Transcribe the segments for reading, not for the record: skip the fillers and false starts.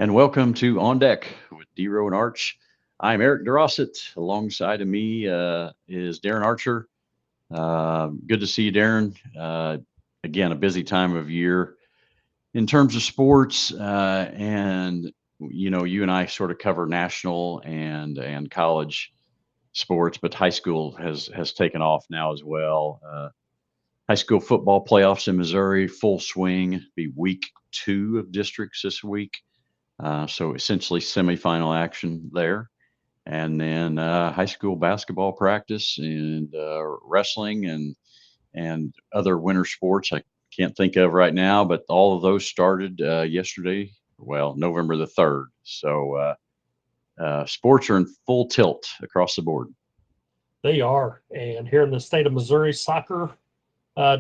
and welcome to On Deck with DeRo and Arch. I'm Eric DeRosset. Alongside of me is Darren Archer. Good to see you, Darren. Again, a busy time of year in terms of sports, and you and I sort of cover national and college sports, but high school has taken off now as well. High school football playoffs in Missouri, full swing. Be week 2 of districts this week. So essentially semifinal action there. And then high school basketball practice and wrestling and other winter sports I can't think of right now, but all of those started yesterday. Well, November the 3rd. So sports are in full tilt across the board. They are. And here in the state of Missouri, soccer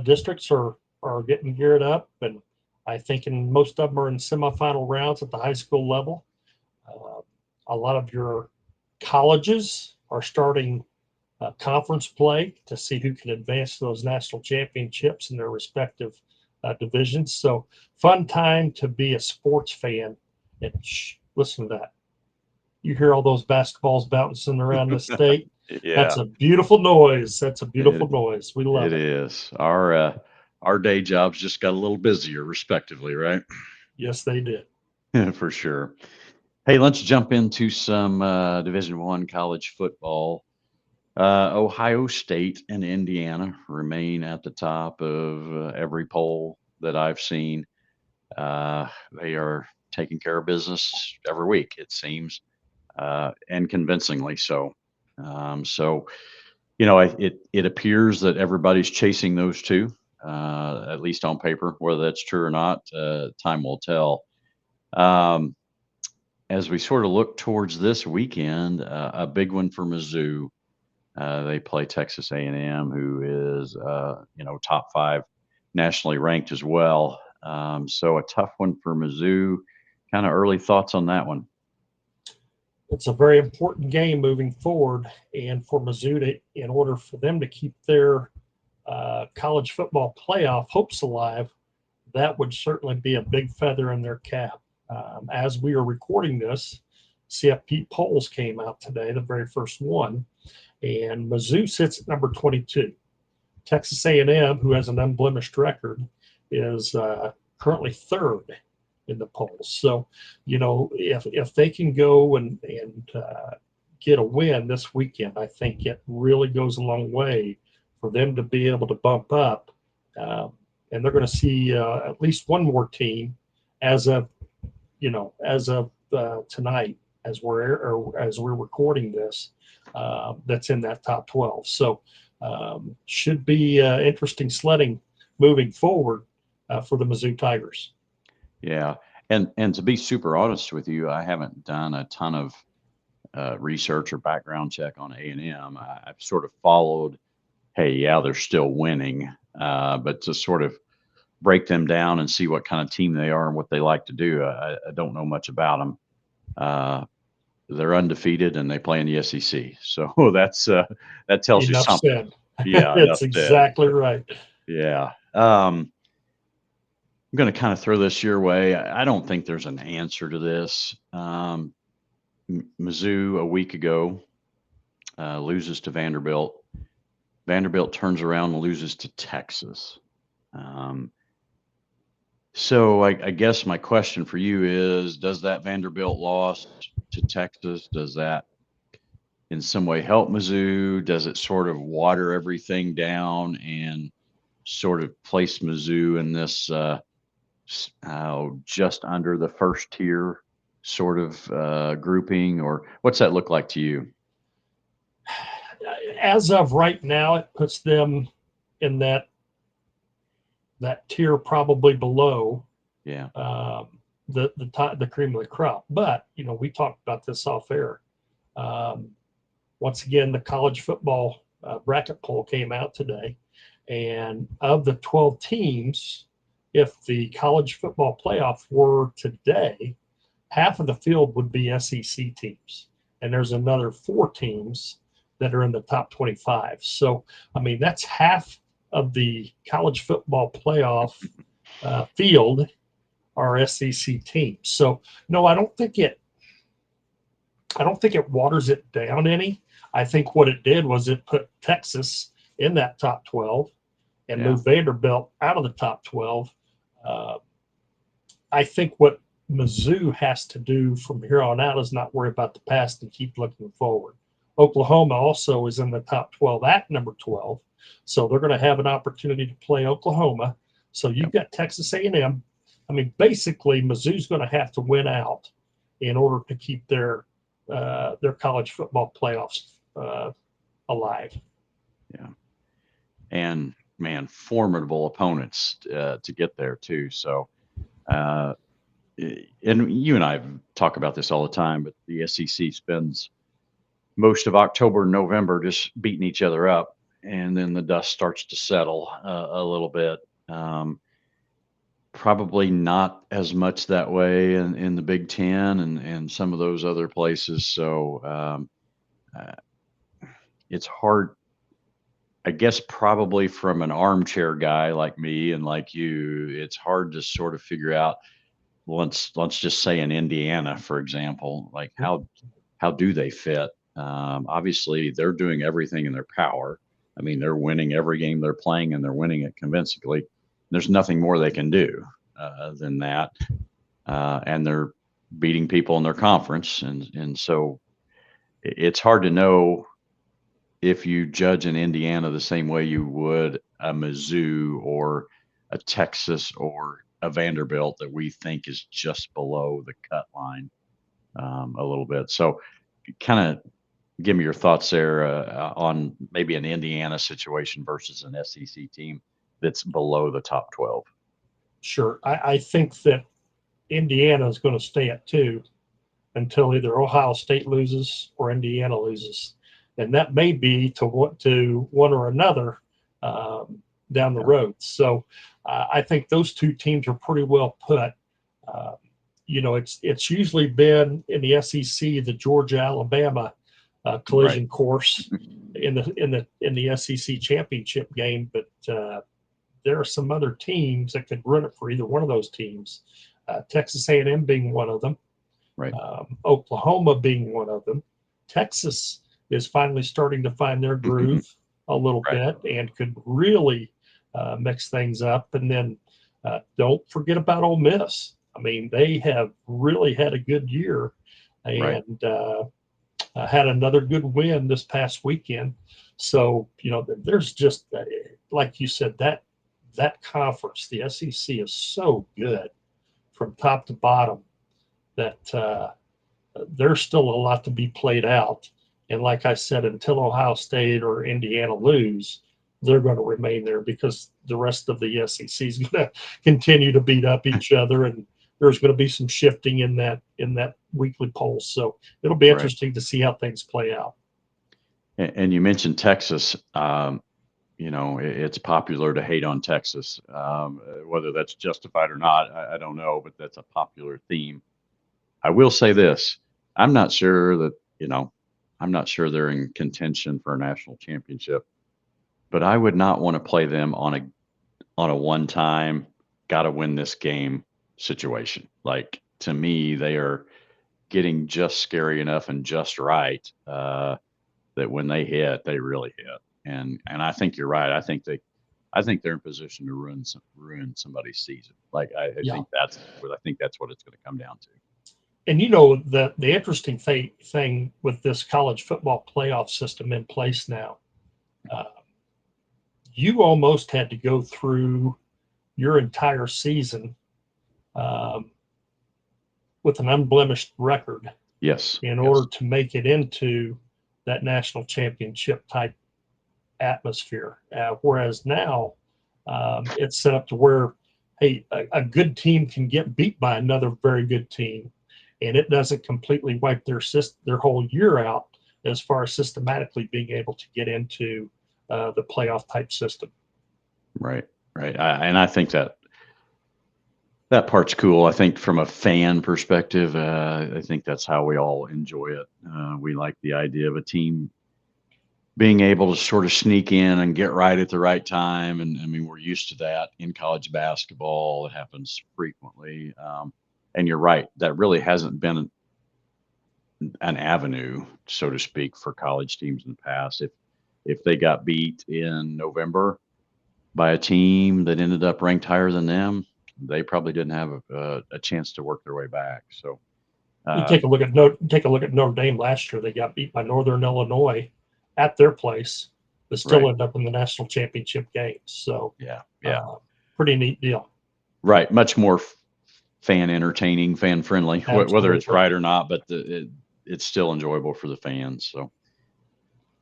districts are getting geared up. And I think most of them are in semifinal rounds at the high school level. A lot of your colleges are starting conference play to see who can advance to those national championships in their respective divisions. So, fun time to be a sports fan. And listen to that. You hear all those basketballs bouncing around the state. That's Yeah, a beautiful noise. That's a beautiful it, noise. We it love it. is. Our day jobs just got a little busier, respectively, right? Yes, they did. For sure. Hey, let's jump into some Division One college football. Ohio State and Indiana remain at the top of every poll that I've seen. They are taking care of business every week, it seems, and convincingly so. So, it appears that everybody's chasing those two, at least on paper. Whether that's true or not, time will tell. Um, as we sort of look towards this weekend, a big one for Mizzou. They play Texas A&M, who is top 5 nationally ranked as well. So a tough one for Mizzou. Kind of early thoughts on that one. It's a very important game moving forward, and for Mizzou, in order for them to keep their college football playoff hopes alive, that would certainly be a big feather in their cap. As we are recording this, CFP polls came out today, the very first one, and Mizzou sits at number 22. Texas A&M, who has an unblemished record, is currently third in the polls. So, if they can go and get a win this weekend, I think it really goes a long way for them to be able to bump up. And they're going to see at least one more team as of tonight, as we're recording this, that's in that top 12. So should be interesting sledding moving forward for the Mizzou Tigers. Yeah, and to be super honest with you, I haven't done a ton of research or background check on A&M. I've sort of followed. Hey, yeah, they're still winning, but to sort of break them down and see what kind of team they are and what they like to do, I don't know much about them. They're undefeated and they play in the SEC, so that tells you Enough something. said. Yeah, enough That's said. exactly right. Yeah. I'm going to kind of throw this your way. I don't think there's an answer to this. Mizzou a week ago loses to Vanderbilt. Vanderbilt turns around and loses to Texas. Um, so I guess my question for you is, does that Vanderbilt loss to Texas, does that in some way help Mizzou? Does it sort of water everything down and sort of place Mizzou in this just under the first tier sort of grouping, or what's that look like to you? As of right now, it puts them in that tier probably below Yeah. the cream of the crop. But we talked about this off air. Um, Once again, the college football bracket poll came out today, and of the 12 teams, if the college football playoff were today, half of the field would be SEC teams, and there's another 4 teams that are in the top 25. So, I mean, that's half of the college football playoff field are SEC teams. So no, I don't think it waters it down any. I think what it did was it put Texas in that top 12 and Yeah. moved Vanderbilt out of the top 12. Uh, I think what Mizzou has to do from here on out is not worry about the past and keep looking forward. Oklahoma also is in the top 12 at number 12. So they're going to have an opportunity to play Oklahoma. So you've got Texas A&M. I mean, basically, Mizzou's going to have to win out in order to keep their college football playoffs alive. Yeah. And man, formidable opponents to get there too. So, and you and I talk about this all the time, but the SEC spends most of October and November just beating each other up, and then the dust starts to settle a little bit. Probably not as much that way in the Big Ten and some of those other places. So uh, it's hard, I guess, probably from an armchair guy like me and like you, it's hard to sort of figure out. Let's just say in Indiana, for example, like how do they fit? Obviously, they're doing everything in their power. I mean, they're winning every game they're playing, and they're winning it convincingly. There's nothing more they can do than that, and they're beating people in their conference, and so it's hard to know if you judge in Indiana the same way you would a Mizzou or a Texas or a Vanderbilt that we think is just below the cut line a little bit. So, kind of give me your thoughts there on maybe an Indiana situation versus an SEC team that's below the top 12. Sure. I think that Indiana is going to stay at 2 until either Ohio State loses or Indiana loses. And that may be to one or another down the Yeah. road. So I think those two teams are pretty well put. Uh, it's usually been in the SEC, the Georgia Alabama collision course in the SEC championship game, but there are some other teams that could run it for either one of those teams. Texas A&M being one of them, Right. Oklahoma being one of them. Texas is finally starting to find their groove a little Right. bit and could really mix things up. And then don't forget about Ole Miss. I mean, they have really had a good year Right. and had another good win this past weekend. So, there's just, like you said, that conference, the SEC, is so good from top to bottom that there's still a lot to be played out. And like I said, until Ohio State or Indiana lose, they're going to remain there because the rest of the SEC is going to continue to beat up each other, and there's going to be some shifting in that weekly poll. So it'll be Right. interesting to see how things play out. And you mentioned Texas. It's popular to hate on Texas. Whether that's justified or not, I don't know, but that's a popular theme. I will say this: I'm not sure that I'm not sure they're in contention for a national championship, but I would not want to play them on a one-time, got to win this game situation. Like, to me, they are getting just scary enough and just right that when they hit, they really hit. And I think you're right. I think they're in position to ruin somebody's season. Like, I Yeah. think that's what it's going to come down to. And the interesting thing with this college football playoff system in place now, you almost had to go through your entire season with an unblemished record Yes. in order to make it into that national championship type atmosphere. Whereas now it's set up to where, hey, a good team can get beat by another very good team, and it doesn't completely wipe their whole year out as far as systematically being able to get into the playoff type system. Right. Right. And I think that part's cool. I think from a fan perspective, I think that's how we all enjoy it. We like the idea of a team being able to sort of sneak in and get right at the right time. And I mean, we're used to that in college basketball. It happens frequently. And you're right, that really hasn't been an avenue, so to speak, for college teams in the past. If they got beat in November by a team that ended up ranked higher than them, they probably didn't have a chance to work their way back. So You uh, take a look at Notre Dame last year. They got beat by Northern Illinois at their place, but still right, ended up in the national championship games. So, yeah, pretty neat deal. right, much more fan entertaining, fan friendly, whether it's Absolutely. right or not, but it's still enjoyable for the fans. So,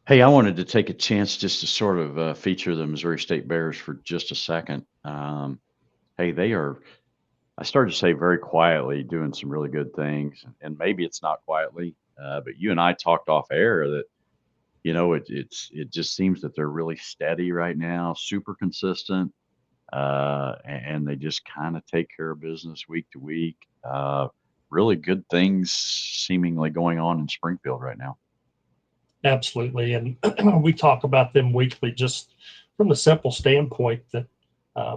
hey, I wanted to take a chance just to sort of feature the Missouri State Bears for just a second. Hey, they are, I started to say very quietly, doing some really good things, and maybe it's not quietly, but you and I talked off air that it just seems that they're really steady right now, super consistent, and they just kind of take care of business week to week. Really good things seemingly going on in Springfield right now. Absolutely. And we talk about them weekly just from the simple standpoint that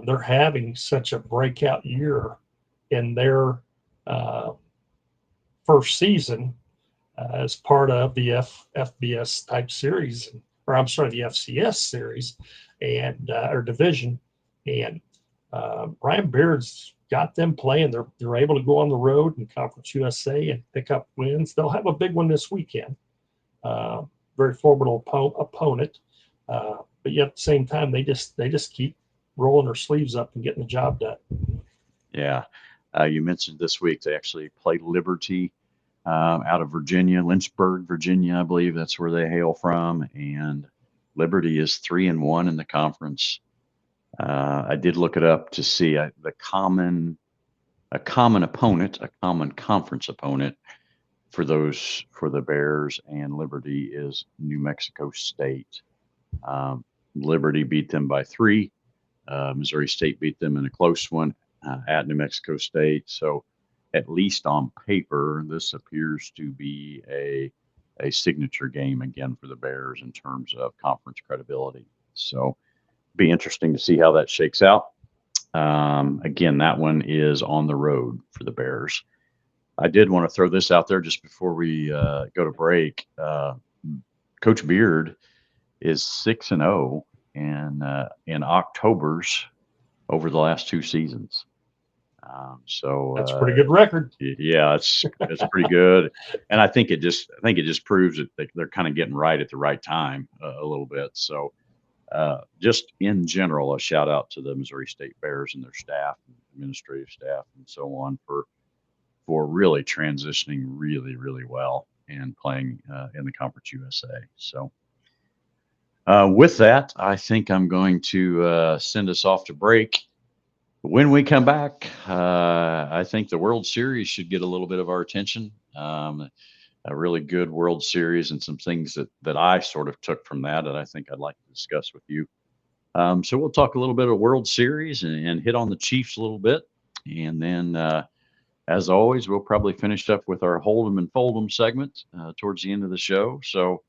they're having such a breakout year in their uh, first season as part of the FBS type series, or I'm sorry, the FCS series and or division. And Brian Beard's got them playing. They're able to go on the road in Conference USA and pick up wins. They'll have a big one this weekend. Uh, Very formidable opponent, but yet at the same time they just keep rolling their sleeves up and getting the job done. Yeah. You mentioned this week they actually play Liberty out of Virginia, Lynchburg, Virginia, I believe that's where they hail from. And Liberty is 3-1 in the conference. I did look it up to see a common opponent, a common conference opponent for the Bears and Liberty is New Mexico State. Liberty beat them by 3. Missouri State beat them in a close one at New Mexico State. So at least on paper, this appears to be a signature game again for the Bears in terms of conference credibility. So be interesting to see how that shakes out. Again, that one is on the road for the Bears. I did want to throw this out there just before we go to break. Coach Beard is 6-0 in Octobers over the last 2 seasons. So That's a pretty good record. yeah, it's pretty good, and I think it just proves that they're kind of getting right at the right time a little bit. So just in general, a shout out to the Missouri State Bears and their staff, and administrative staff, and so on for really transitioning really, really well and playing in the Conference USA. So with that, I think I'm going to send us off to break. When we come back, I think the World Series should get a little bit of our attention. A really good World Series and some things that I sort of took from that I think I'd like to discuss with you. So we'll talk a little bit of World Series and hit on the Chiefs a little bit. And then, as always, we'll probably finish up with our Hold'em and Fold'em segment towards the end of the show. So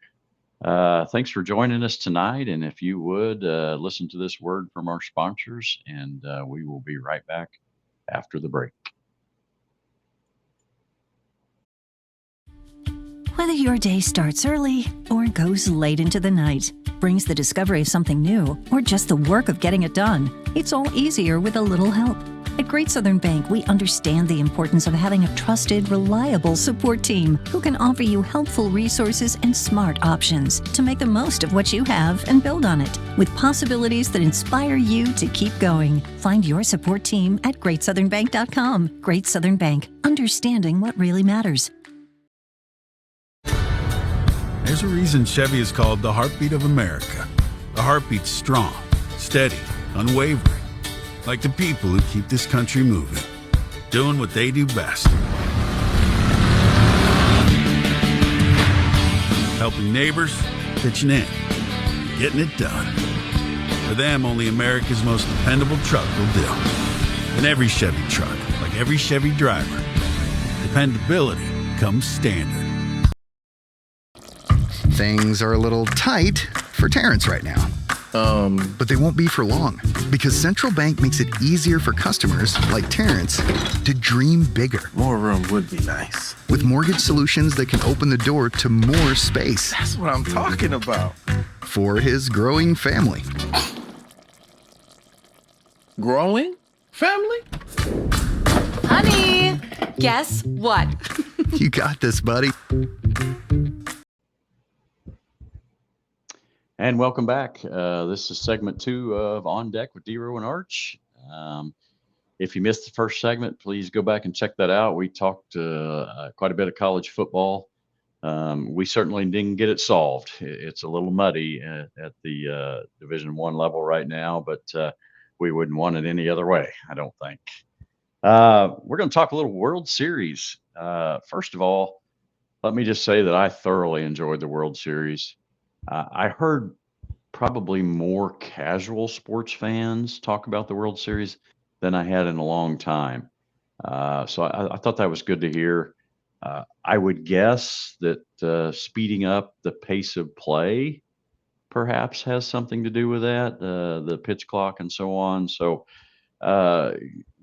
thanks for joining us tonight. And if you would listen to this word from our sponsors, and we will be right back after the break. Whether your day starts early or goes late into the night, brings the discovery of something new, or just the work of getting it done, it's all easier with a little help. At Great Southern Bank, we understand the importance of having a trusted, reliable support team who can offer you helpful resources and smart options to make the most of what you have and build on it, with possibilities that inspire you to keep going. Find your support team at GreatSouthernBank.com. Great Southern Bank, understanding what really matters. There's a reason Chevy is called the heartbeat of America. The heartbeat's strong, steady, unwavering. Like the people who keep this country moving. Doing what they do best. Helping neighbors, pitching in, getting it done. For them, only America's most dependable truck will do. And every Chevy truck, like every Chevy driver, dependability comes standard. Things are a little tight for Terrence right now. But they won't be for long, because Central Bank makes it easier for customers like Terrence to dream bigger. More room would be nice. With mortgage solutions that can open the door to more space That's what I'm talking about. for his growing family. Growing family? Honey, guess what? You got this, buddy. And welcome back. This is segment 2 of On Deck with DeRo and Arch. If you missed the first segment, please go back and check that out. We talked quite a bit of college football. We certainly didn't get it solved. It's a little muddy at the Division I level right now, but we wouldn't want it any other way, I don't think. We're going to talk a little World Series. First of all, let me just say that I thoroughly enjoyed the World Series. I heard probably more casual sports fans talk about the World Series than I had in a long time. So I thought that was good to hear. I would guess that speeding up the pace of play perhaps has something to do with that, the pitch clock and so on. So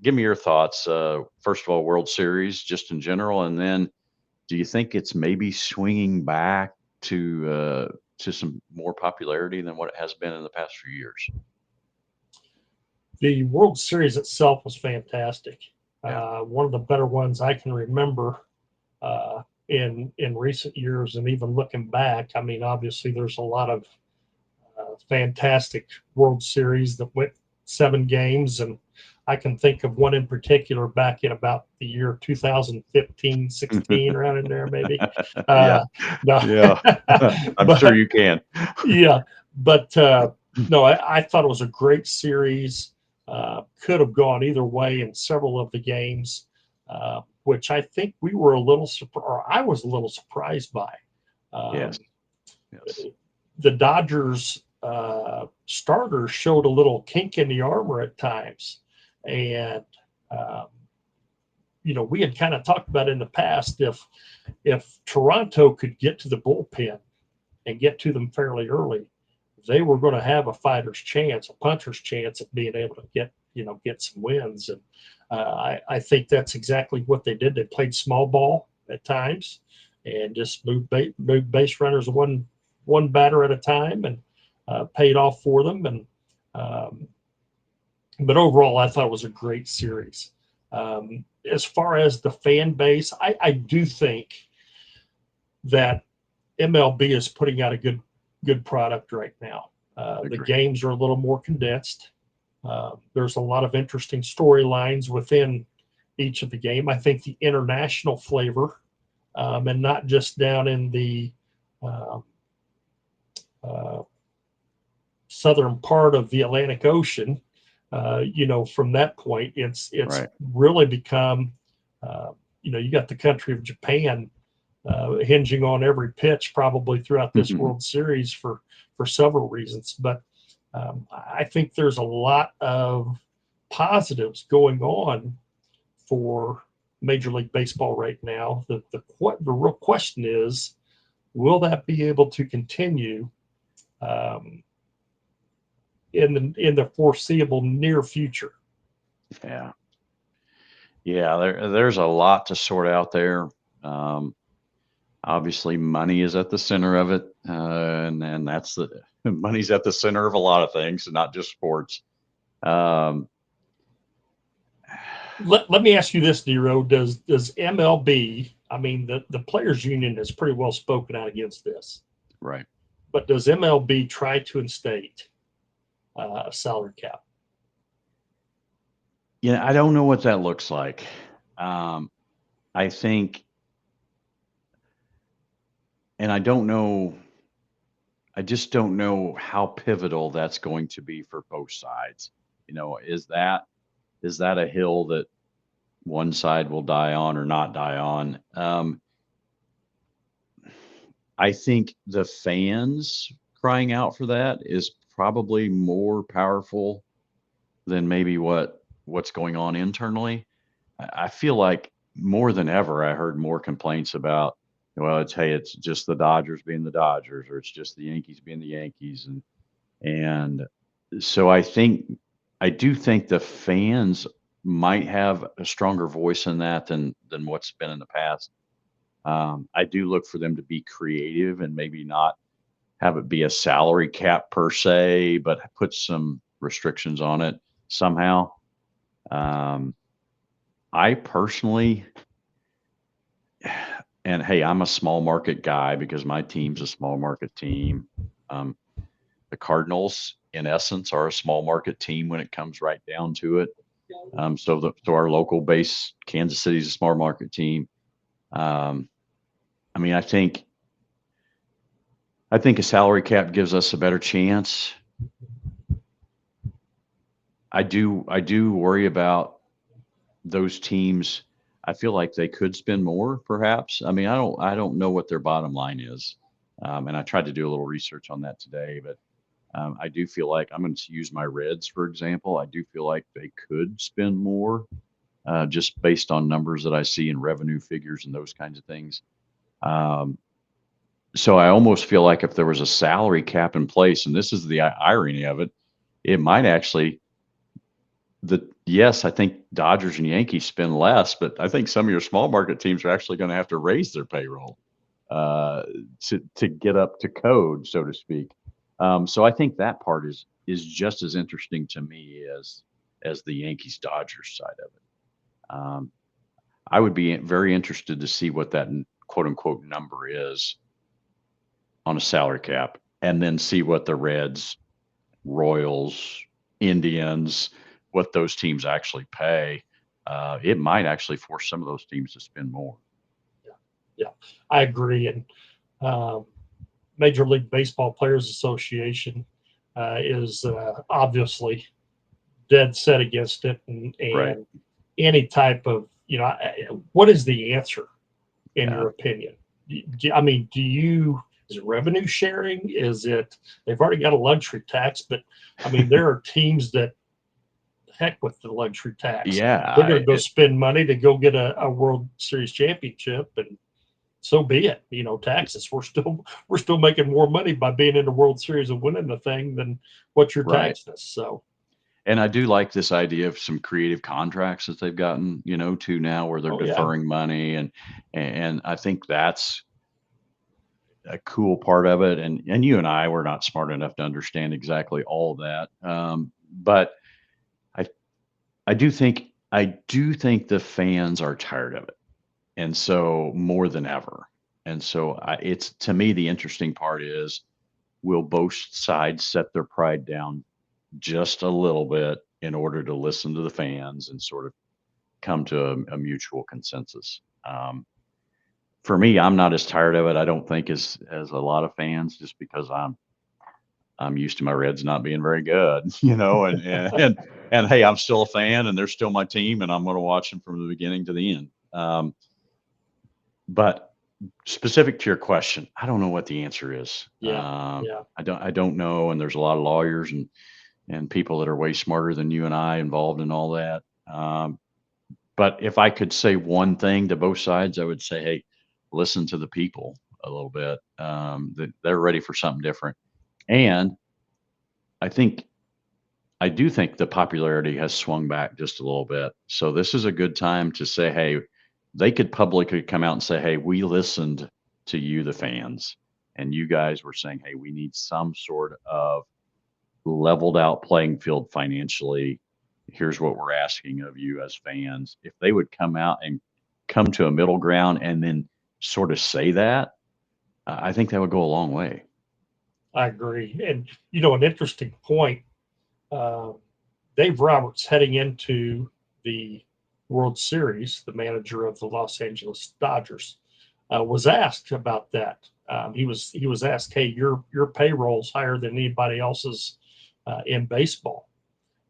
give me your thoughts. First of all, World Series just in general, and then do you think it's maybe swinging back to some more popularity than what it has been in the past few years? The World Series itself was fantastic. Yeah. One of the better ones I can remember in recent years, and even looking back. I mean, obviously, there's a lot of fantastic World Series that went 7 games, and I can think of one in particular back in about the year 2015, 16, around in there, maybe. Yeah. No. Yeah. I'm sure you can. Yeah, but no, I thought it was a great series. Could have gone either way in several of the games, which I think we were a little surprised, or I was a little surprised by. Yes. The Dodgers starters showed a little kink in the armor at times, and we had kind of talked about in the past, if Toronto could get to the bullpen and get to them fairly early, they were going to have a fighter's chance, a puncher's chance at being able to get some wins. And I think that's exactly what they did. They played small ball at times and just moved base runners one batter at a time, and paid off for them. And but overall, I thought it was a great series. As far as the fan base, I do think that MLB is putting out a good product right now. The games are a little more condensed. There's a lot of interesting storylines within each of the game. I think the international flavor, and not just down in the southern part of the Atlantic Ocean, from that point, it's Right. really become, you got the country of Japan hinging on every pitch probably throughout this World Series for several reasons. But I think there's a lot of positives going on for Major League Baseball right now. The real question is, will that be able to continue in the foreseeable near future? Yeah. There's a lot to sort out there. Obviously, money is at the center of it, and that's money's at the center of a lot of things, not just sports. Let me ask you this, DeRo. Does MLB? I mean, the players' union has pretty well spoken out against this, Right. but does MLB try to instate a salary cap? Yeah, I don't know what that looks like. I think, and I don't know. I just don't know how pivotal that's going to be for both sides. Is that a hill that one side will die on or not die on? I think the fans crying out for that is probably more powerful than maybe what's going on internally. I feel like more than ever, I heard more complaints about well, it's just the Dodgers being the Dodgers, or it's just the Yankees being the Yankees, and so I do think the fans might have a stronger voice in that than what's been in the past. I do look for them to be creative and maybe not have it be a salary cap per se, but put some restrictions on it somehow. Um, I personally, and hey, I'm a small market guy because my team's a small market team. Um, the Cardinals, in essence, are a small market team when it comes right down to it. So our local base, Kansas City, is a small market team. Um, I mean, I think a salary cap gives us a better chance. I do worry about those teams. I feel like they could spend more, perhaps. I mean, I don't know what their bottom line is, and I tried to do a little research on that today. But I do feel like I'm going to use my Reds for example. I do feel like they could spend more, just based on numbers that I see in revenue figures and those kinds of things. Um, so I almost feel like if there was a salary cap in place, and this is the irony of it, it might actually yes, I think Dodgers and Yankees spend less, but I think some of your small market teams are actually going to have to raise their payroll uh, to get up to code, so to speak. So I think that part is just as interesting to me as the Yankees Dodgers side of it. I would be very interested to see what that quote unquote number is on a salary cap, and then see what the Reds, Royals, Indians, what those teams actually pay. It might actually force some of those teams to spend more. Yeah, I agree. And um, Major League Baseball Players Association is obviously dead set against it, Right. and any type of what is the answer in Yeah. your opinion? I mean, is it revenue sharing? Is it they've already got a luxury tax, but I mean there are teams that heck with the luxury tax. Yeah. They're going to go spend money to go get a World Series championship, and so be it. Taxes. We're still making more money by being in the World Series and winning the thing than what you're Right. taxing us. So And I do like this idea of some creative contracts that they've gotten, to now where they're oh yeah, deferring money, and I think that's a cool part of it. And you and I were not smart enough to understand exactly all of that. But I I do think the fans are tired of it. And so more than ever. And so it's to me the interesting part is, will both sides set their pride down just a little bit in order to listen to the fans and sort of come to a mutual consensus. For me, I'm not as tired of it. I don't think as a lot of fans, just because I'm used to my Reds not being very good, and hey, I'm still a fan, and they're still my team, and I'm going to watch them from the beginning to the end. But specific to your question, I don't know what the answer is. yeah. I don't know, and there's a lot of lawyers and people that are way smarter than you and I involved in all that. But if I could say one thing to both sides, I would say, hey, listen to the people a little bit. That they're ready for something different, and I think I do think the popularity has swung back just a little bit. So this is a good time to say, hey, they could publicly come out and say, hey, we listened to you, the fans, and you guys were saying, hey, we need some sort of leveled out playing field financially. Here's what we're asking of you as fans. If they would come out and come to a middle ground and then sort of say that, I think that would go a long way. I agree. And an interesting point. Uh, Dave Roberts heading into the World Series, the manager of the Los Angeles Dodgers, was asked about that. He was asked, "Hey, your payroll's higher than anybody else's in baseball,"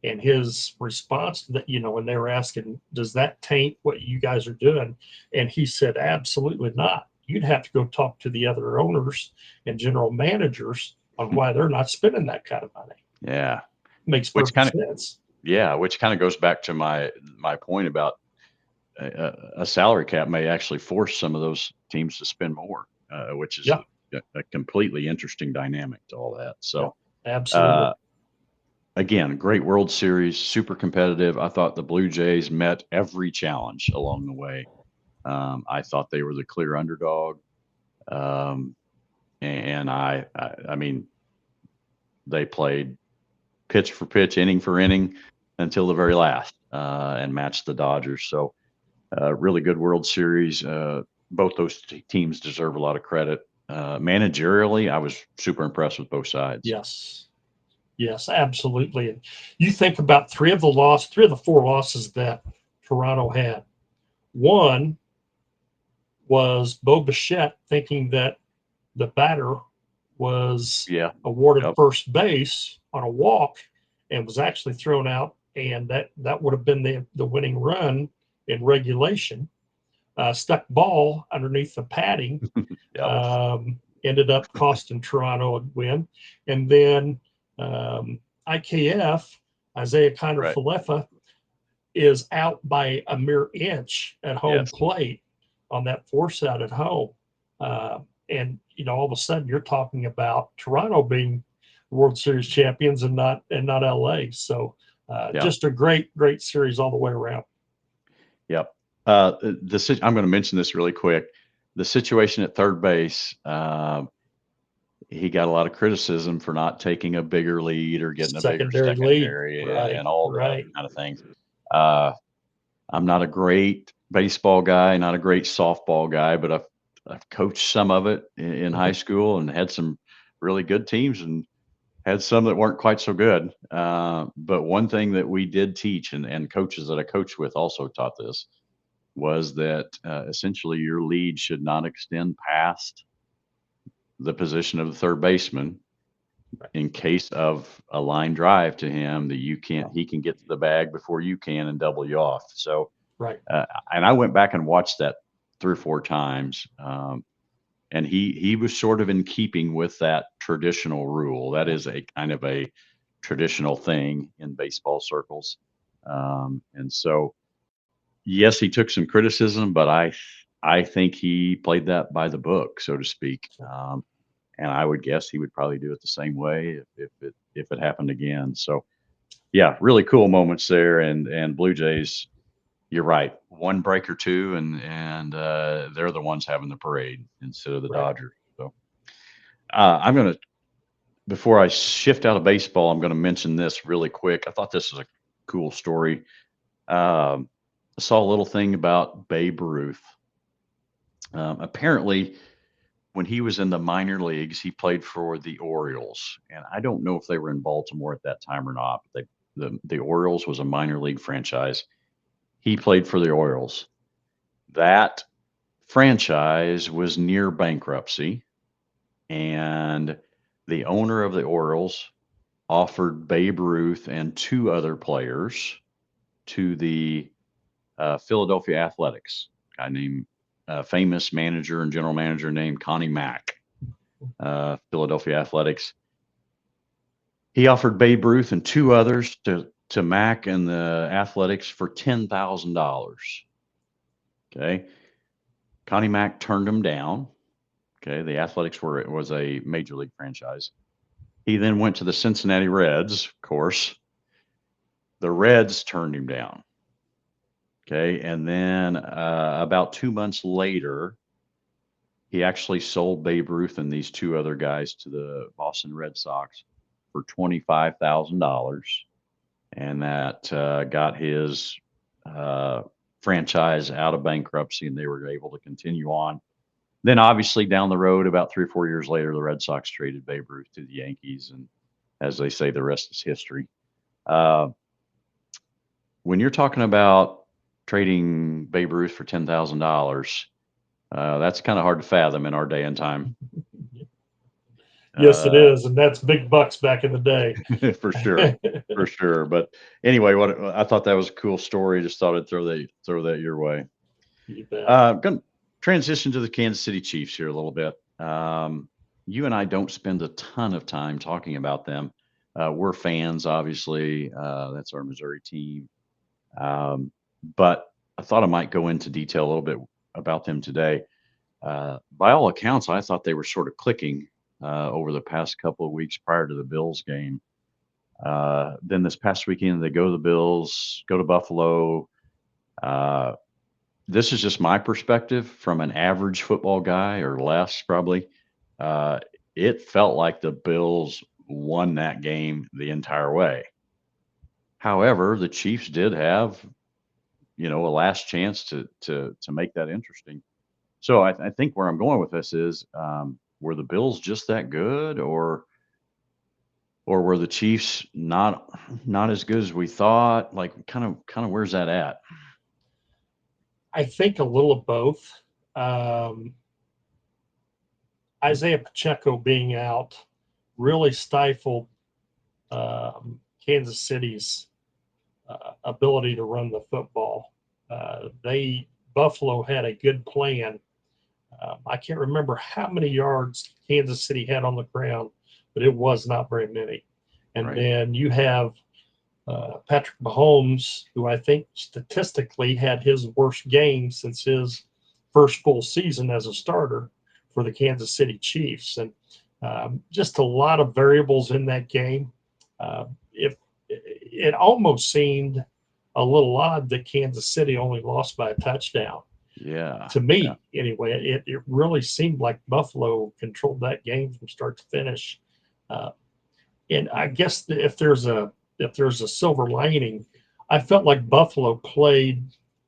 and his response to that, when they were asking, "Does that taint what you guys are doing?" and he said, "Absolutely not. You'd have to go talk to the other owners and general managers on why they're not spending that kind of money." Yeah. Makes Which perfect kind of sense. Yeah, which kind of goes back to my point about a salary cap may actually force some of those teams to spend more, which is Yeah, a completely interesting dynamic to all that. yeah, So, absolutely. again, great World Series, super competitive. I thought the Blue Jays met every challenge along the way. I thought they were the clear underdog. Um, and I mean, they played pitch for pitch, inning for inning until the very last, and matched the Dodgers. So, really good World Series. Both those teams deserve a lot of credit. Managerially, I was super impressed with both sides. Yes. Yes, absolutely. And you think about three of the four losses that Toronto had. One was Bo Bichette thinking that the batter was Yeah. awarded Yep. first base on a walk and was actually thrown out, and that would have been the winning run in regulation. Stuck ball underneath the padding, Yep. ended up costing Toronto a win. And then IKF, Isaiah Kiner Right. Falefa, is out by a mere inch at home Yes. plate on that force out at home. And all of a sudden you're talking about Toronto being World Series champions and not LA. So Yeah. just a great series all the way around. Yep. I'm going to mention this really quick. The situation at third base, he got a lot of criticism for not taking a bigger lead or getting a bigger Secondary lead. secondary Right. and all the other Right. kind of things. I'm not a great baseball guy, not a great softball guy, but I've coached some of it in high school and had some really good teams and had some that weren't quite so good. But one thing that we did teach, and coaches that I coached with also taught this, was that essentially your lead should not extend past the position of the third baseman in case of a line drive to him that he can get to the bag before you can and double you off. So, Right. and I went back and watched that 3 or 4 times. And he was sort of in keeping with that traditional rule. That is a kind of a traditional thing in baseball circles. And so, yes, he took some criticism, but I think he played that by the book, so to speak. And I would guess he would probably do it the same way if it happened again. So, yeah, really cool moments there. And Blue Jays, you're right, one break or two, and they're the ones having the parade instead of the Right. Dodgers. So, I'm gonna before I shift out of baseball, I'm gonna mention this really quick. I thought this was a cool story. I saw a little thing about Babe Ruth. Apparently, when he was in the minor leagues, he played for the Orioles, and I don't know if they were in Baltimore at that time or not. But the Orioles was a minor league franchise. He played for the Orioles. That franchise was near bankruptcy, and the owner of the Orioles offered Babe Ruth and 2 other players to the Philadelphia Athletics. A guy named famous manager and general manager named Connie Mack, Philadelphia Athletics. He offered Babe Ruth and 2 others to Mack and the Athletics for $10,000. Okay, Connie Mack turned him down. Okay, the Athletics was a major league franchise. He then went to the Cincinnati Reds, of course. The Reds turned him down. Okay, and then about 2 months later, he actually sold Babe Ruth and these 2 other guys to the Boston Red Sox for $25,000, and that got his franchise out of bankruptcy, and they were able to continue on. Then, obviously, down the road, about 3 or 4 years later, the Red Sox traded Babe Ruth to the Yankees, and as they say, the rest is history. When you're talking about trading Babe Ruth for $10,000, that's kind of hard to fathom in our day and time. Yes, it is, and that's big bucks back in the day. For sure, for sure. But anyway, I thought that was a cool story. Just thought I'd throw that your way. You bet. Going to transition to the Kansas City Chiefs here a little bit. You and I don't spend a ton of time talking about them. We're fans, obviously. That's our Missouri team. But thought I might go into detail a little bit about them today. By all accounts, I thought they were sort of clicking over the past couple of weeks prior to the Bills game. Then this past weekend, they go to the Bills, go to Buffalo. Uh, this is just my perspective from an average football guy or less, probably. Uh, it felt like the Bills won that game the entire way. However, the Chiefs did have, a last chance to make that interesting. So I think where I'm going with this is, were the Bills just that good, or were the Chiefs not as good as we thought? Like, kind of where's that at? I think a little of both. Isaiah Pacheco being out really stifled Kansas City's ability to run the football. Buffalo had a good plan. I can't remember how many yards Kansas City had on the ground, but it was not very many. And Right. then you have Patrick Mahomes, who I think statistically had his worst game since his first full season as a starter for the Kansas City Chiefs. And just a lot of variables in that game. If it almost seemed a little odd that Kansas City only lost by a touchdown. Yeah. To me, anyway, it really seemed like Buffalo controlled that game from start to finish. And I guess if there's a silver lining, I felt like Buffalo played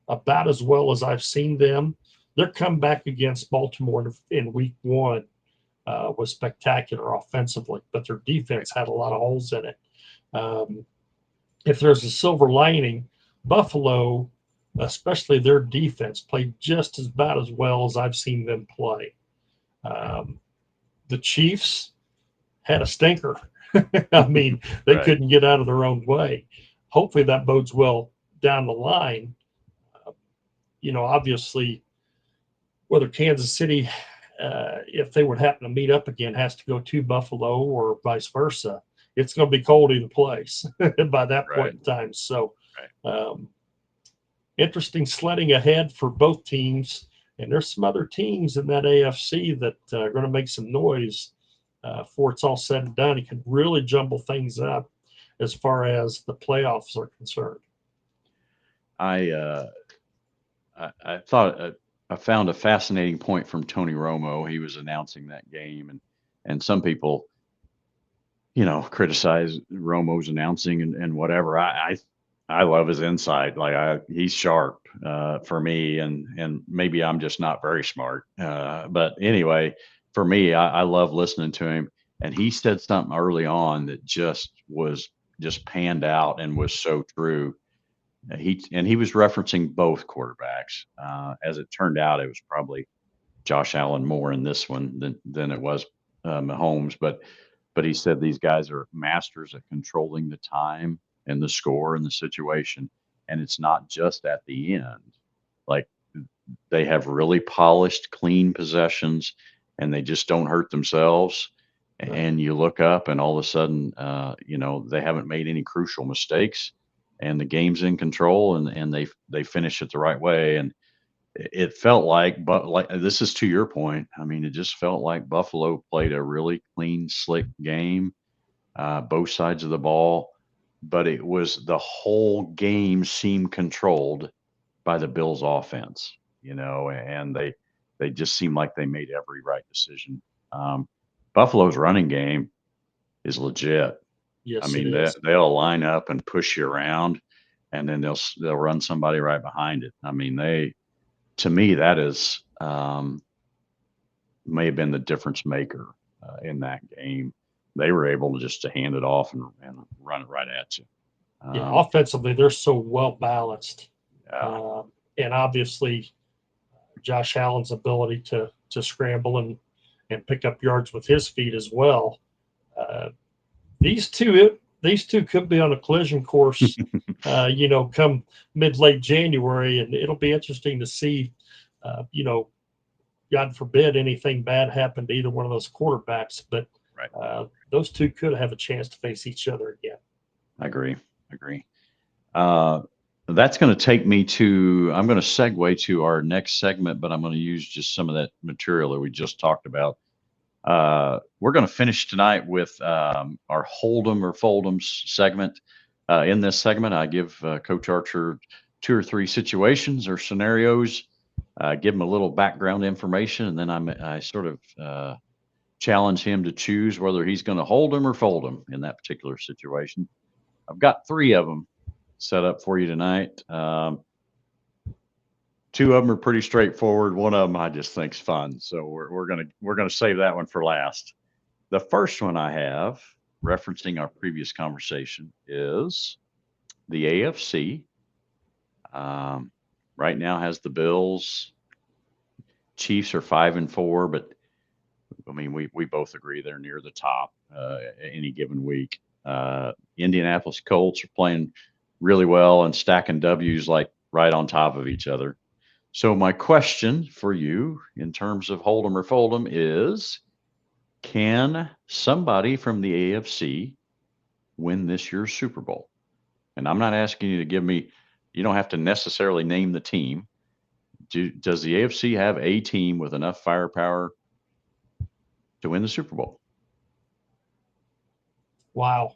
about as well as I've seen them. Their comeback against Baltimore in week 1 was spectacular offensively, but their defense had a lot of holes in it. If there's a silver lining, Buffalo, especially their defense, played just about as well as I've seen them play. The Chiefs had a stinker. I mean, they Right. couldn't get out of their own way. Hopefully that bodes well down the line. Obviously, whether Kansas City, if they would happen to meet up again, has to go to Buffalo or vice versa, it's going to be cold either place by that point in time. So, interesting sledding ahead for both teams. And there's some other teams in that AFC that are going to make some noise before it's all said and done. It could really jumble things up as far as the playoffs are concerned. I thought I found a fascinating point from Tony Romo. He was announcing that game, and some people, criticize Romo's announcing and whatever. I love his insight. Like, he's sharp for me, and maybe I'm just not very smart. But anyway, for me, I love listening to him. And he said something early on that just panned out and was so true. He was referencing both quarterbacks. As it turned out, it was probably Josh Allen more in this one than it was Mahomes. But he said these guys are masters at controlling the time and the score and the situation. And it's not just at the end. Like, they have really polished, clean possessions, and they just don't hurt themselves. Right. And you look up, and all of a sudden, they haven't made any crucial mistakes, and the game's in control, and they finish it the right way. And it felt like, but like, this is to your point. I mean, it just felt like Buffalo played a really clean, slick game, both sides of the ball. But it was the whole game seemed controlled by the Bills' offense, and they just seemed like they made every right decision. Buffalo's running game is legit. Yes, I mean, it is. they'll line up and push you around, and then they'll run somebody right behind it. I mean, to me, that is may have been the difference maker in that game. They were able to hand it off and run it right at you. Yeah, offensively, they're so well balanced. Yeah. And obviously, Josh Allen's ability to scramble and pick up yards with his feet as well. These two could be on a collision course, come mid-late January, and it'll be interesting to see, God forbid anything bad happened to either one of those quarterbacks, but Right. Those two could have a chance to face each other again. I agree. that's going to take me to, I'm going to segue to our next segment, but I'm going to use just some of that material that we just talked about. We're going to finish tonight with our Hold'em or Fold'em segment. In this segment, I give Coach Archer 2 or 3 situations or scenarios, give him a little background information, and then I sort of challenge him to choose whether he's going to hold him or fold him in that particular situation. I've got 3 of them set up for you tonight. 2 of them are pretty straightforward. One of them I just think's fun, so we're gonna save that one for last. The first one I have, referencing our previous conversation, is the AFC. Right now has the Bills. Chiefs are 5-4, but I mean we both agree they're near the top any given week. Indianapolis Colts are playing really well and stacking W's like right on top of each other. So my question for you in terms of hold 'em or fold 'em is, can somebody from the AFC win this year's Super Bowl? And I'm not asking you to give me, you don't have to necessarily name the team. Does the AFC have a team with enough firepower to win the Super Bowl? Wow.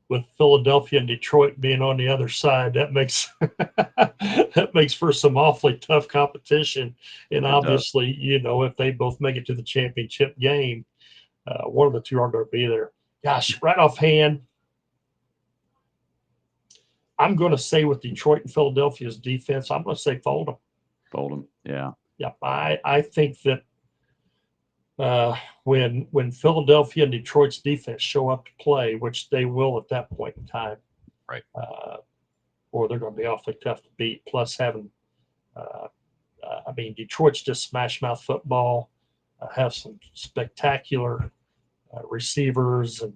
With Philadelphia and Detroit being on the other side, that makes that makes for some awfully tough competition. And obviously, if they both make it to the championship game, one of the two are going to be there. Gosh, right offhand, I'm going to say with Detroit and Philadelphia's defense, I'm going to say fold them. Fold them, yeah. Yeah, I think that when Philadelphia and Detroit's defense show up to play, which they will at that point in time, right? Or they're going to be awfully tough to beat. Plus, having, Detroit's just smash mouth football, have some spectacular receivers and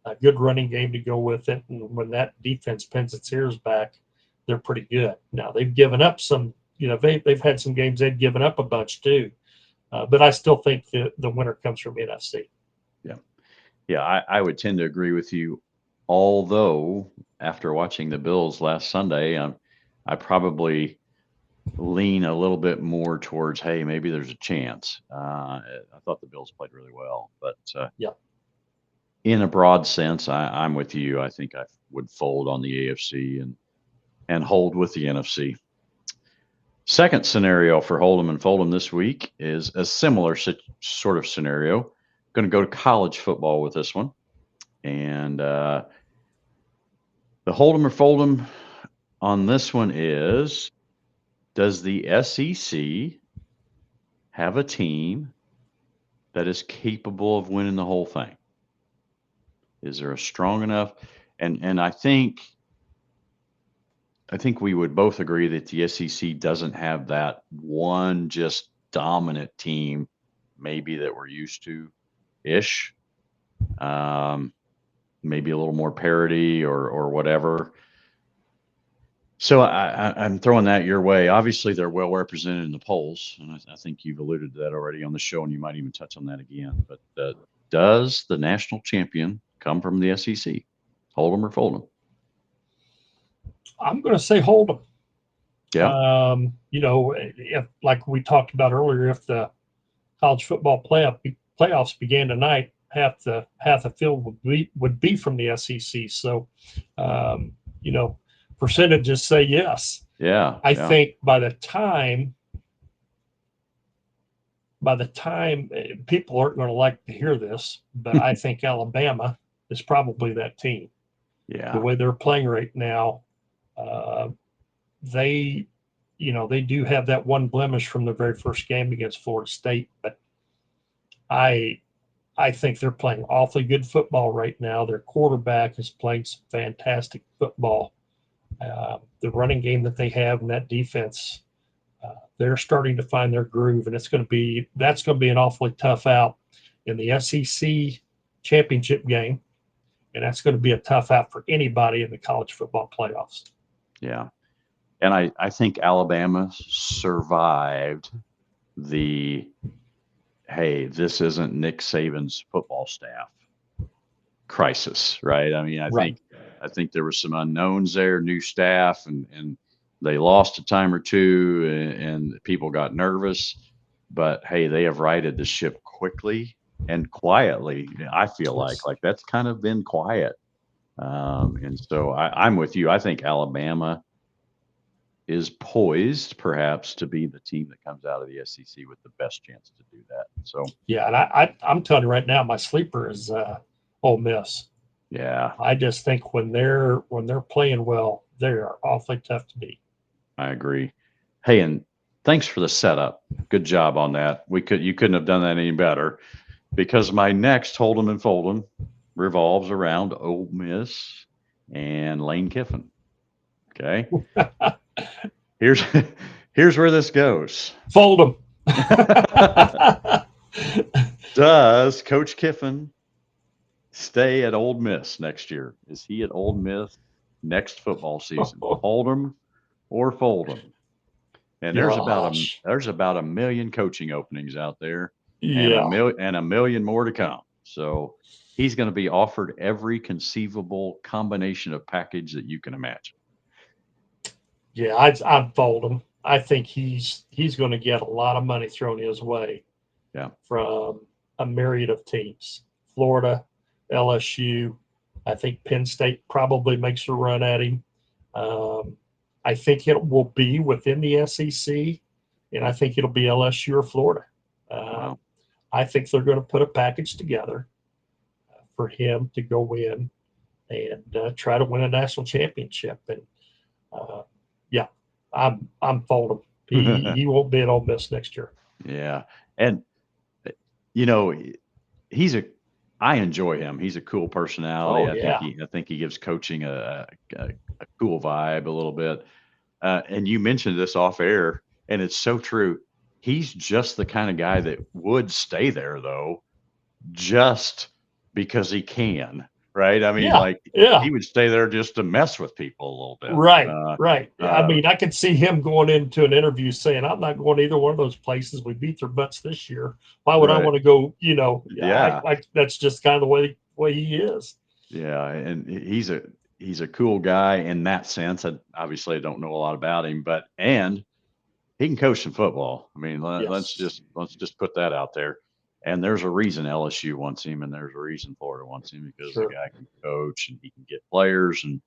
a good running game to go with it. And when that defense pins its ears back, they're pretty good. Now they've given up some. They've had some games they've given up a bunch too. But I still think the winner comes from NFC. Yeah, I would tend to agree with you. Although after watching the Bills last Sunday, I probably lean a little bit more towards, hey, maybe there's a chance. I thought the Bills played really well, but in a broad sense, I'm with you. I think I would fold on the AFC and hold with the NFC. Second scenario for Hold'em and Fold'em this week is a similar sort of scenario. Going to go to college football with this one. And the Hold'em or Fold'em on this one is, does the SEC have a team that is capable of winning the whole thing? Is there a strong enough? And I think we would both agree that the SEC doesn't have that one just dominant team, maybe that we're used to ish. Maybe a little more parity or whatever. So I'm throwing that your way. Obviously, they're well represented in the polls, and I think you've alluded to that already on the show, and you might even touch on that again. But does the national champion come from the SEC? Hold them or fold them? I'm going to say hold them. Yeah. If, like we talked about earlier, if the college football playoffs began tonight, half the field would be from the SEC. So, percentages say yes. Yeah. I think by the time people aren't going to like to hear this, but I think Alabama is probably that team. Yeah. The way they're playing right now, they do have that one blemish from the very first game against Florida State, but I think they're playing awfully good football right now. Their quarterback is playing some fantastic football. The running game that they have and that defense, they're starting to find their groove, and that's going to be an awfully tough out in the SEC championship game, and that's going to be a tough out for anybody in the college football playoffs. Yeah. And I think Alabama survived the, hey, this isn't Nick Saban's football staff crisis, right? I mean, I think I think there was some unknowns there, new staff, and they lost a time or two, and people got nervous. But hey, they have righted the ship quickly and quietly. I feel like that's kind of been quiet. And so I'm with you. I think Alabama is poised perhaps to be the team that comes out of the SEC with the best chance to do that. So Yeah, and I'm telling you right now, my sleeper is Ole Miss. yeah, I just think when they're playing well, they are awfully tough to beat. I agree. Hey, and thanks for the setup. Good job on that. You couldn't have done that any better, because my next Hold'em and Fold'em revolves around Ole Miss and Lane Kiffin. Okay. Here's here's where this goes. Fold them. Does Coach Kiffin stay at Ole Miss next year? Is he at Ole Miss next football season? Hold him or fold him. And there's about a million coaching openings out there, and a million more to come. So he's going to be offered every conceivable combination of package that you can imagine. Yeah, I'd fold him. I think he's going to get a lot of money thrown his way. Yeah. From a myriad of teams. Florida, LSU. I think Penn State probably makes a run at him. I think it will be within the SEC, and I think it'll be LSU or Florida. Wow. I think they're going to put a package together for him to go in and try to win a national championship. And yeah, I'm folding. He won't be at Ole Miss next year. Yeah, and I enjoy him. He's a cool personality. I think he gives coaching a cool vibe a little bit. And you mentioned this off air, and it's so true. He's just the kind of guy that would stay there, though, just because he can. Right? I mean, he would stay there just to mess with people a little bit. Right. I mean, I could see him going into an interview saying, "I'm not going to either one of those places. We beat their butts this year. Why would I want to go?" That's just kind of the way he is. Yeah, and he's a cool guy in that sense. Obviously, I don't know a lot about him, and he can coach some football. I mean, let's just put that out there. And there's a reason LSU wants him, and there's a reason Florida wants him, because the guy can coach and he can get players, and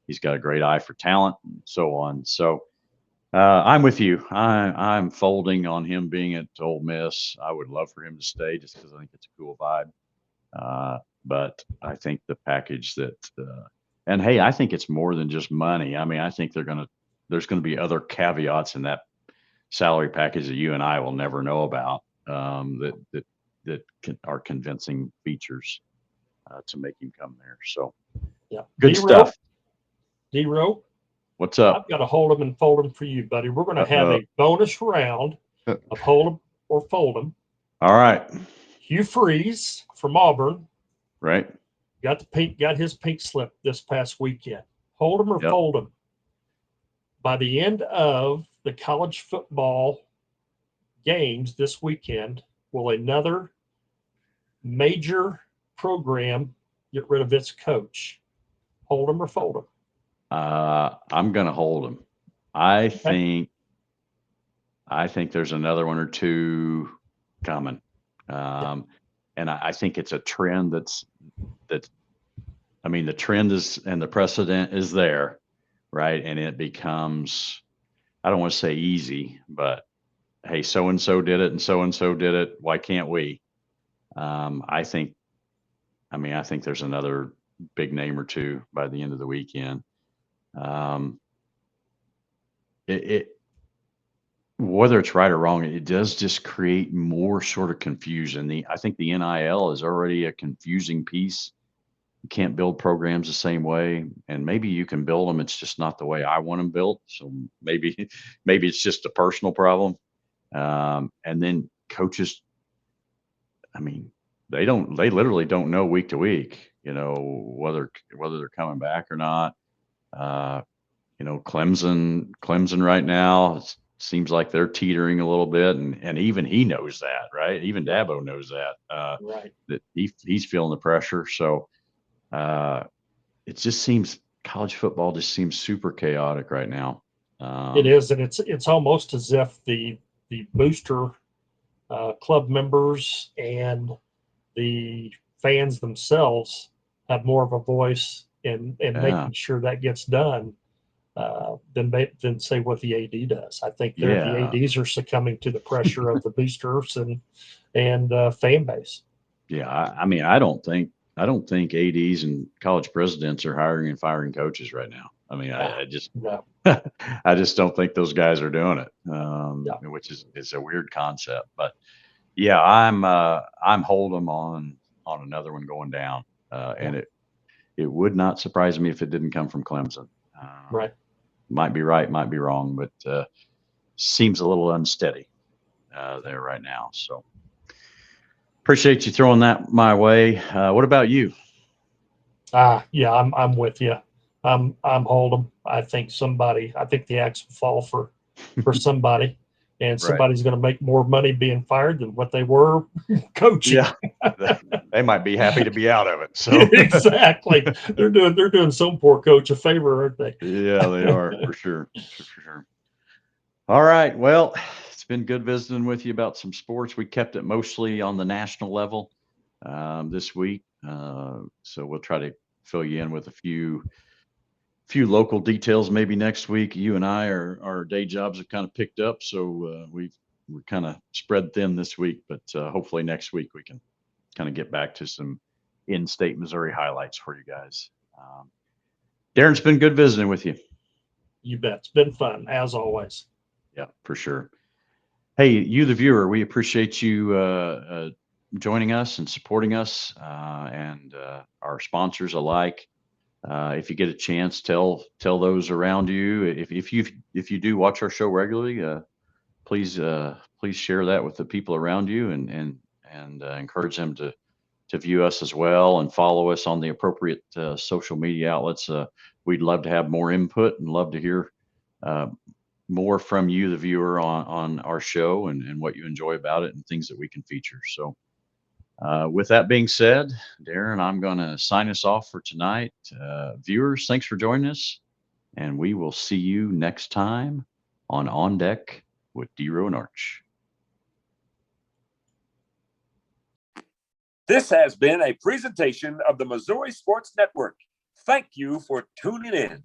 he's got a great eye for talent and so on. So I'm with you. I'm folding on him being at Ole Miss. I would love for him to stay just because I think it's a cool vibe. But I think the package and hey, I think it's more than just money. I mean, I think there's going to be other caveats in that salary package that you and I will never know about. That are convincing features to make him come there. So, yeah, good stuff. DeRo, what's up? I've got to hold him and fold him for you, buddy. We're going to have a bonus round of hold him or fold him. All right. Hugh Freeze from Auburn, right? Got his pink slip this past weekend. Hold him or fold him. By the end of the college football games this weekend, will another major program get rid of its coach? Hold him or fold him? I'm going to hold him. I think there's another one or two coming. And I think it's a trend the trend is, and the precedent is there, right? And it becomes, I don't want to say easy, but hey, so-and-so did it and so-and-so did it. Why can't we? I think there's another big name or two by the end of the weekend. Whether it's right or wrong, it does just create more sort of confusion. I think the NIL is already a confusing piece. You can't build programs the same way, and maybe you can build them. It's just not the way I want them built. So maybe it's just a personal problem. And then coaches, I mean, they literally don't know week to week, whether they're coming back or not. Clemson right now seems like they're teetering a little bit, and even he knows that, right? Even Dabo knows that, right. That he's feeling the pressure. So it just seems college football just seems super chaotic right now. It is, and it's almost as if the booster club members and the fans themselves have more of a voice in making sure that gets done than say what the AD does. I think the ADs are succumbing to the pressure of the boosters and fan base. Yeah, I mean, I don't think ADs and college presidents are hiring and firing coaches right now. I mean, I just No. I just don't think those guys are doing it, which is a weird concept. But yeah, I'm holding on another one going down, and it would not surprise me if it didn't come from Clemson. Right. Might be right, might be wrong, but seems a little unsteady there right now. So appreciate you throwing that my way. What about you? Yeah, I'm with you. I'm holding. I think the axe will fall for somebody, and somebody's going to make more money being fired than what they were coaching. Yeah, they might be happy to be out of it. So exactly, they're doing some poor coach a favor, aren't they? Yeah, they are for sure. For sure. All right. Well, it's been good visiting with you about some sports. We kept it mostly on the national level this week, so we'll try to fill you in with a few local details maybe next week. You and I our day jobs have kind of picked up, so we're kind of spread thin this week, but hopefully next week we can kind of get back to some in-state Missouri highlights for you guys. Darren, it's been good visiting with you. You bet. It's been fun as always. Yeah, for sure. Hey, you, the viewer, we appreciate you joining us and supporting us, and our sponsors alike. If you get a chance, tell those around you. If you do watch our show regularly, please share that with the people around you and encourage them to view us as well and follow us on the appropriate social media outlets. We'd love to have more input and love to hear more from you, the viewer, on our show and what you enjoy about it and things that we can feature. So with that being said, Darren, I'm going to sign us off for tonight. Viewers, thanks for joining us, and we will see you next time on Deck with DeRo and Arch. This has been a presentation of the Missouri Sports Network. Thank you for tuning in.